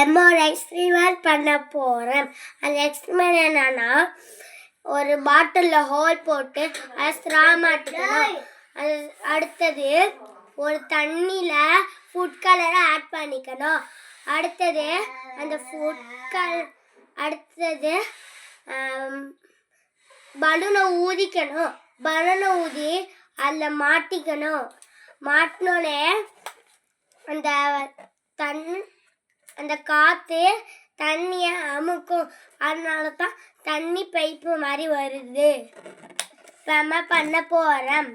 ஒரு எக்ஸ்பிரிமெண்ட் பண்ண போகிறேன். அந்த எக்ஸ்பிரிமெண்ட் என்னன்னா, ஒரு பாட்டிலில் ஹோல் போட்டு அதை ஸ்ட்ரா மாட்டிக்கணும். அது அடுத்தது ஒரு தண்ணியில் ஃபுட் கலரை ஆட் பண்ணிக்கணும். அடுத்தது அந்த அடுத்தது பலூனை ஊதிக்கணும். பலூனை ஊதி அதில் மாட்டிக்கணும். மாட்டினோடனே அந்த காற்று தண்ணியை அமுக்கும். அதனால தான் தண்ணி பைப்பு மாதிரி வருது. நம்ம பண்ண போகிறோம்.